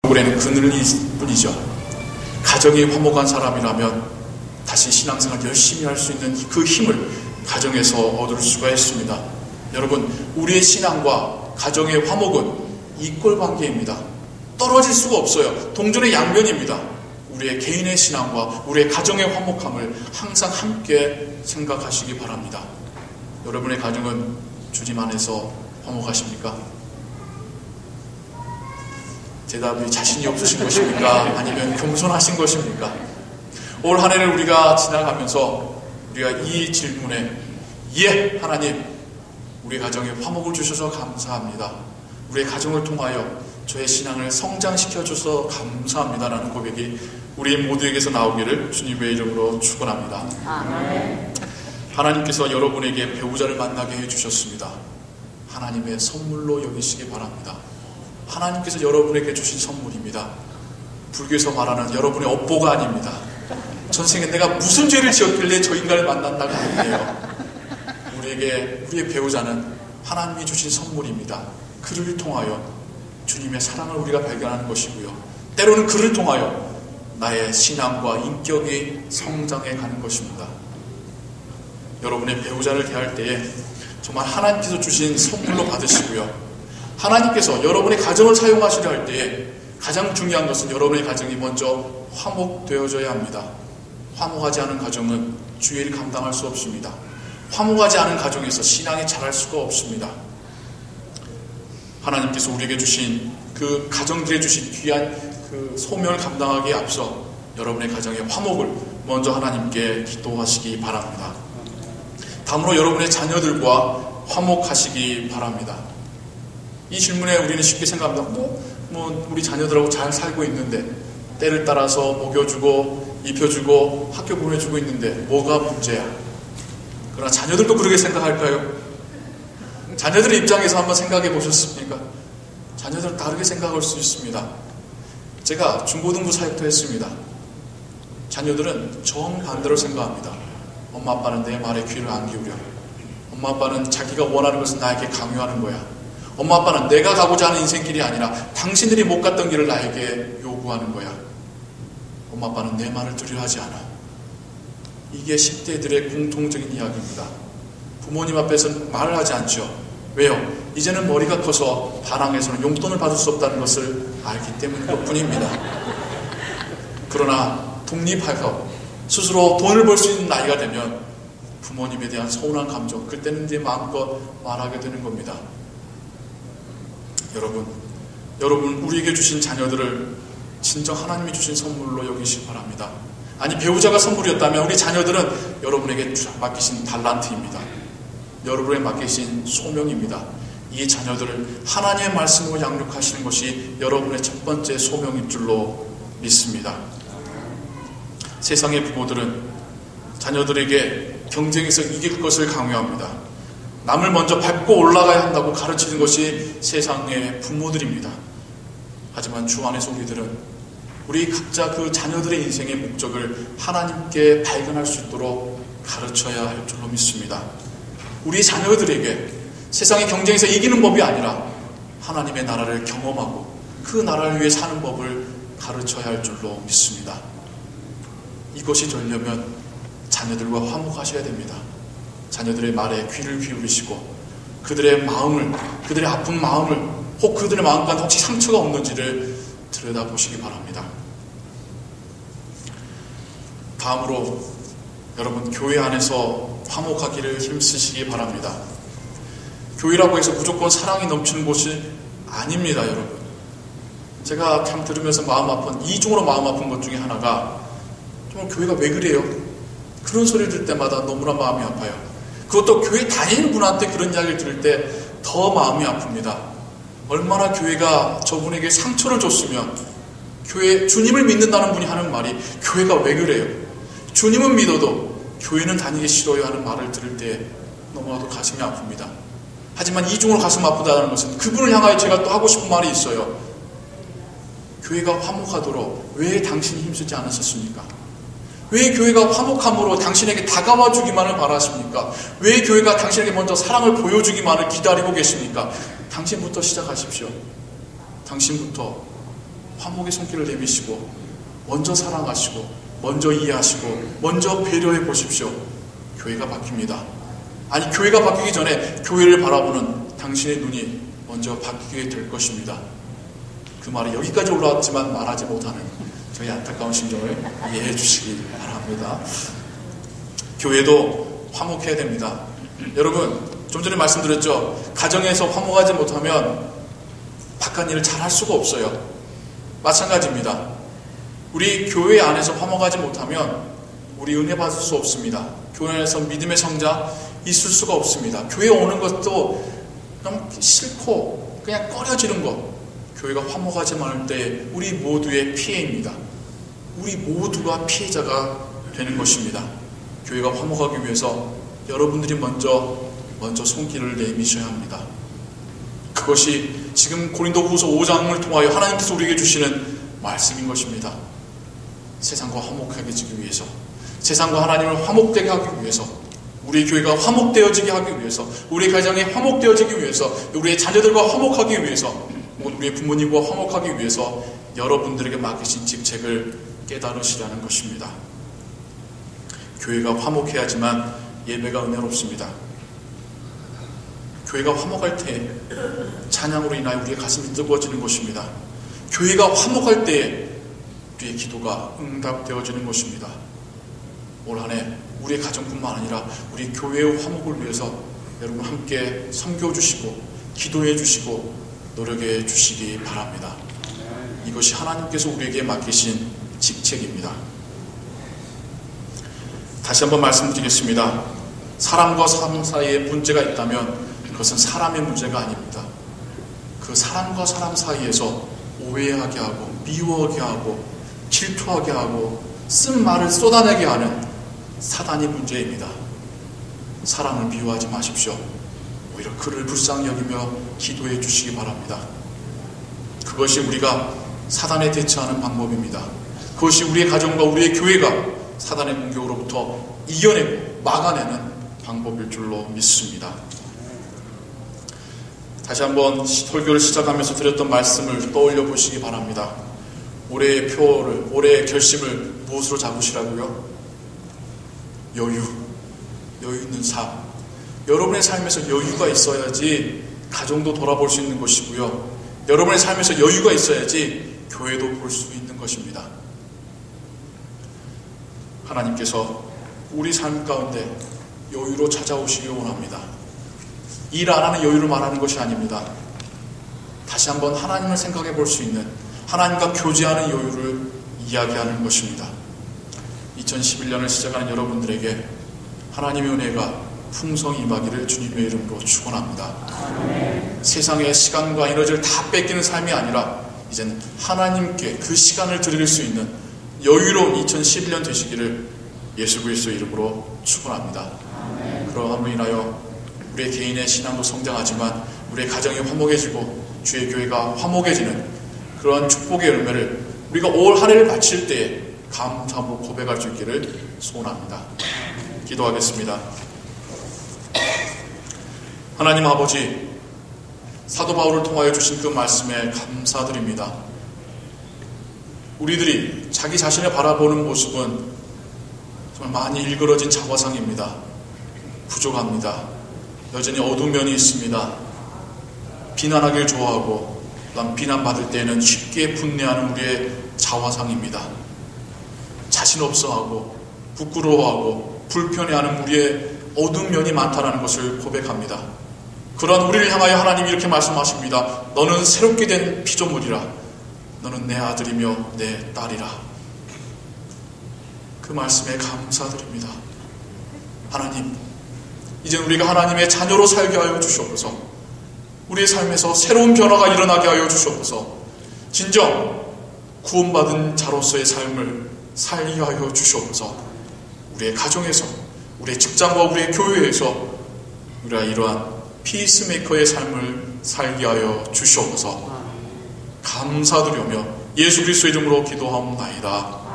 얼굴에는 그늘이 뿐이죠. 가정이 화목한 사람이라면 다시 신앙생활 열심히 할 수 있는 그 힘을 가정에서 얻을 수가 있습니다. 여러분, 우리의 신앙과 가정의 화목은 이꼴관계입니다. 떨어질 수가 없어요. 동전의 양면입니다. 우리의 개인의 신앙과 우리의 가정의 화목함을 항상 함께 생각하시기 바랍니다. 여러분의 가정은 주님 안에서 화목하십니까? 대답이 자신이 없으신 것입니까? 아니면 겸손하신 것입니까? 올 한 해를 우리가 지나가면서 우리가 이 질문에 예! 하나님, 우리 가정에 화목을 주셔서 감사합니다. 우리의 가정을 통하여 저의 신앙을 성장시켜줘서 감사합니다라는 고백이 우리 모두에게서 나오기를 주님의 이름으로 축원합니다. 아멘. 하나님께서 여러분에게 배우자를 만나게 해주셨습니다. 하나님의 선물로 여기시기 바랍니다. 하나님께서 여러분에게 주신 선물입니다. 불교에서 말하는 여러분의 업보가 아닙니다. 전생에 내가 무슨 죄를 지었길래 저 인간을 만난다가 아니에요. 우리의 배우자는 하나님이 주신 선물입니다. 그를 통하여 주님의 사랑을 우리가 발견하는 것이고요. 때로는 그를 통하여 나의 신앙과 인격이 성장해 가는 것입니다. 여러분의 배우자를 대할 때에 정말 하나님께서 주신 선물로 받으시고요. 하나님께서 여러분의 가정을 사용하시려 할 때에 가장 중요한 것은 여러분의 가정이 먼저 화목되어져야 합니다. 화목하지 않은 가정은 주의를 감당할 수 없습니다. 화목하지 않은 가정에서 신앙이 자랄 수가 없습니다. 하나님께서 우리에게 주신 그 가정들에 주신 귀한 그 소명을 감당하기에 앞서 여러분의 가정의 화목을 먼저 하나님께 기도하시기 바랍니다. 다음으로 여러분의 자녀들과 화목하시기 바랍니다. 이 질문에 우리는 쉽게 생각합니다. 우리 자녀들하고 잘 살고 있는데 때를 따라서 먹여주고 입혀주고 학교 보내주고 있는데 뭐가 문제야? 그러나 자녀들도 그렇게 생각할까요? 자녀들의 입장에서 한번 생각해 보셨습니까? 자녀들은 다르게 생각할 수 있습니다. 제가 중고등부 사역도 했습니다. 자녀들은 정반대로 생각합니다. 엄마 아빠는 내 말에 귀를 안 기울여. 엄마 아빠는 자기가 원하는 것을 나에게 강요하는 거야. 엄마 아빠는 내가 가고자 하는 인생길이 아니라 당신들이 못 갔던 길을 나에게 요구하는 거야. 엄마 아빠는 내 말을 들으려 하지 않아. 이게 10대들의 공통적인 이야기입니다. 부모님 앞에서는 말을 하지 않죠. 왜요? 이제는 머리가 커서 반항에서는 용돈을 받을 수 없다는 것을 알기 때문인 것뿐입니다. 그러나 독립해서 스스로 돈을 벌 수 있는 나이가 되면 부모님에 대한 서운한 감정, 그때는 이제 마음껏 말하게 되는 겁니다. 여러분 우리에게 주신 자녀들을 진정 하나님이 주신 선물로 여기시기 바랍니다. 아니, 배우자가 선물이었다면 우리 자녀들은 여러분에게 맡기신 달란트입니다. 여러분에게 맡기신 소명입니다. 이 자녀들을 하나님의 말씀으로 양육하시는 것이 여러분의 첫 번째 소명인 줄로 믿습니다. 세상의 부모들은 자녀들에게 경쟁에서 이길 것을 강요합니다. 남을 먼저 밟고 올라가야 한다고 가르치는 것이 세상의 부모들입니다. 하지만 주 안에서 우리들은 우리 각자 그 자녀들의 인생의 목적을 하나님께 발견할 수 있도록 가르쳐야 할 줄로 믿습니다. 우리 자녀들에게 세상의 경쟁에서 이기는 법이 아니라 하나님의 나라를 경험하고 그 나라를 위해 사는 법을 가르쳐야 할 줄로 믿습니다. 이것이 되려면 자녀들과 화목하셔야 됩니다. 자녀들의 말에 귀를 기울이시고 그들의 마음을, 그들의 아픈 마음을, 혹 그들의 마음 가운데 혹시 상처가 없는지를 들여다보시기 바랍니다. 다음으로 여러분, 교회 안에서 화목하기를 힘쓰시기 바랍니다. 교회라고 해서 무조건 사랑이 넘치는 곳이 아닙니다, 여러분. 제가 참 들으면서 마음 아픈, 이중으로 마음 아픈 것 중에 하나가 정말 교회가 왜 그래요? 그런 소리를 들을 때마다 너무나 마음이 아파요. 그것도 교회 다니는 분한테 그런 이야기를 들을 때 더 마음이 아픕니다. 얼마나 교회가 저분에게 상처를 줬으면 교회, 주님을 믿는다는 분이 하는 말이 교회가 왜 그래요? 주님은 믿어도 교회는 다니기 싫어요 하는 말을 들을 때 너무나도 가슴이 아픕니다. 하지만 이중으로 가슴 아프다는 것은 그분을 향하여 제가 또 하고 싶은 말이 있어요. 교회가 화목하도록 왜 당신이 힘쓰지 않으셨습니까? 왜 교회가 화목함으로 당신에게 다가와 주기만을 바라십니까? 왜 교회가 당신에게 먼저 사랑을 보여주기만을 기다리고 계십니까? 당신부터 시작하십시오. 당신부터 화목의 손길을 내미시고 먼저 사랑하시고 먼저 이해하시고 먼저 배려해 보십시오. 교회가 바뀝니다. 아니, 교회가 바뀌기 전에 교회를 바라보는 당신의 눈이 먼저 바뀌게 될 것입니다. 그 말이 여기까지 올라왔지만 말하지 못하는 저희 안타까운 심정을 이해해 주시기 바랍니다. 교회도 화목해야 됩니다. 여러분, 좀 전에 말씀드렸죠. 가정에서 화목하지 못하면 바깥 일을 잘 할 수가 없어요. 마찬가지입니다. 우리 교회 안에서 화목하지 못하면 우리 은혜 받을 수 없습니다. 교회 안에서 믿음의 성장 있을 수가 없습니다. 교회 오는 것도 너무 싫고 그냥 꺼려지는 것. 교회가 화목하지 않을 때 우리 모두의 피해입니다. 우리 모두가 피해자가 되는 것입니다. 교회가 화목하기 위해서 여러분들이 먼저 손길을 내미셔야 합니다. 그것이 지금 고린도후서 5장을 통하여 하나님께서 우리에게 주시는 말씀인 것입니다. 세상과 화목해지기 위해서, 세상과 하나님을 화목되게 하기 위해서, 우리 교회가 화목되어지게 하기 위해서, 우리 가정이 화목되어지기 위해서, 우리의 자녀들과 화목하기 위해서, 우리의 부모님과 화목하기 위해서 여러분들에게 맡기신 직책을 깨달으시라는 것입니다. 교회가 화목해야지만 예배가 은혜롭습니다. 교회가 화목할 때 찬양으로 인하여 우리의 가슴이 뜨거워지는 것입니다. 교회가 화목할 때 우리의 기도가 응답되어지는 것입니다. 올 한 해 우리의 가정뿐만 아니라 우리 교회의 화목을 위해서 여러분 함께 섬겨주시고 기도해 주시고 노력해 주시기 바랍니다. 이것이 하나님께서 우리에게 맡기신 직책입니다. 다시 한번 말씀드리겠습니다. 사람과 사람 사이에 문제가 있다면 그것은 사람의 문제가 아닙니다. 그 사람과 사람 사이에서 오해하게 하고 미워하게 하고 질투하게 하고 쓴 말을 쏟아내게 하는 사단의 문제입니다. 사람을 미워하지 마십시오. 오히려 그를 불쌍히 여기며 기도해 주시기 바랍니다. 그것이 우리가 사단에 대처하는 방법입니다. 그것이 우리의 가정과 우리의 교회가 사단의 공격으로부터 이겨내고 막아내는 방법일 줄로 믿습니다. 다시 한번 설교를 시작하면서 드렸던 말씀을 떠올려 보시기 바랍니다. 올해의 표를, 올해의 결심을 무엇으로 잡으시라고요? 여유 있는 삶. 여러분의 삶에서 여유가 있어야지 가정도 돌아볼 수 있는 것이고요. 여러분의 삶에서 여유가 있어야지 교회도 볼 수 있는 것입니다. 하나님께서 우리 삶 가운데 여유로 찾아오시길 원합니다. 일 안 하는 여유를 말하는 것이 아닙니다. 다시 한번 하나님을 생각해 볼 수 있는, 하나님과 교제하는 여유를 이야기하는 것입니다. 2011년을 시작하는 여러분들에게 하나님의 은혜가 풍성히 임하기를 주님의 이름으로 축원합니다. 세상의 시간과 에너지를 다 뺏기는 삶이 아니라 이제는 하나님께 그 시간을 드릴 수 있는 여유로운 2011년 되시기를 예수 그리스도의 이름으로 축원합니다. 그러함으로 인하여 우리의 개인의 신앙도 성장하지만 우리의 가정이 화목해지고 주의 교회가 화목해지는 그런 축복의 열매를 우리가 올 한 해를 마칠 때에 감사함으로 고백할 수 있기를 소원합니다. 기도하겠습니다. 하나님 아버지, 사도 바울을 통하여 주신 그 말씀에 감사드립니다. 우리들이 자기 자신을 바라보는 모습은 정말 많이 일그러진 자화상입니다. 부족합니다. 여전히 어두운 면이 있습니다. 비난하길 좋아하고 비난받을 때에는 쉽게 분내하는 우리의 자화상입니다. 자신 없어하고 부끄러워하고 불편해하는 우리의 어두운 면이 많다는 것을 고백합니다. 그러한 우리를 향하여 하나님이 이렇게 말씀하십니다. 너는 새롭게 된 피조물이라. 너는 내 아들이며 내 딸이라. 그 말씀에 감사드립니다. 하나님, 이제 우리가 하나님의 자녀로 살게 하여 주시옵소서. 우리의 삶에서 새로운 변화가 일어나게 하여 주시옵소서. 진정 구원받은 자로서의 삶을 살게 하여 주시옵소서. 우리의 가정에서, 우리의 직장과 우리의 교회에서 우리가 이러한 피스메이커의 삶을 살게 하여 주시옵소서. 감사드리며 예수 그리스도의 이름으로 기도하옵나이다.